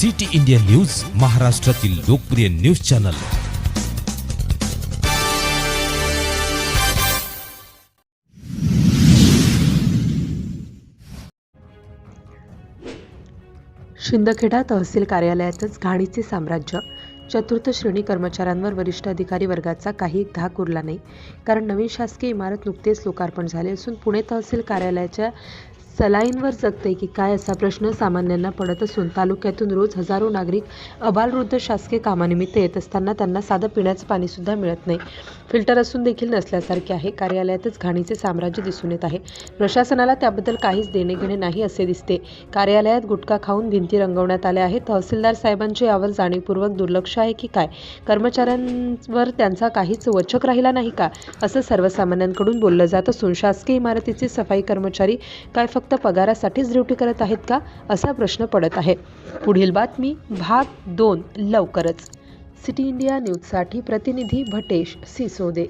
City India news, महाराष्ट्रातील लोकप्रिय news channel. Shindkheda तहसील कार्यालयातच घाणीचे साम्राज्य। चतुर्थ श्रेणी कर्मचाऱ्यांवर वरिष्ठ अधिकारी वर्गाचा काही धाक उरला नाही, कारण नवीन शासकीय इमारत नुकतेच लोकार्पण झाले असून पुणे तहसील कार्यालयाच्या सलाईंवर जगते की काय असा प्रश्न सामान्यांना पडत असून तालुक्यातून रोज हजारो नागरिक अबालवृद्ध शासकीय कामानिमित्त येत असताना त्यांना साधं पिण्याचं पाणी सुद्धा मिळत नाही। फिल्टर असून देखील नसल्यासारखे आहे। कार्यालयातच घाणीचे साम्राज्य दिसून येत आहे। प्रशासनाला त्याबद्दल काहीच देणे घेणे नाही असे दिसते। कार्यालयात गुटखा खाऊन भिंती रंगवण्यात आल्या आहेत। तहसीलदार साहेबांचे यावर जाणीवपूर्वक दुर्लक्ष आहे की काय? कर्मचाऱ्यांवर त्यांचा काहीच वचक राहिला नाही का, असं सर्वसामान्यांकडून बोललं जात असून शासकीय इमारतीचे सफाई कर्मचारी काय फक्त पगारासाठीच ड्युटी करत आहेत का, असा प्रश्न पडत आहे। पुढील बातमी भाग 2 लवकरच। सिटी इंडिया न्यूजसाठी प्रतिनिधी भटेश सिसोदे।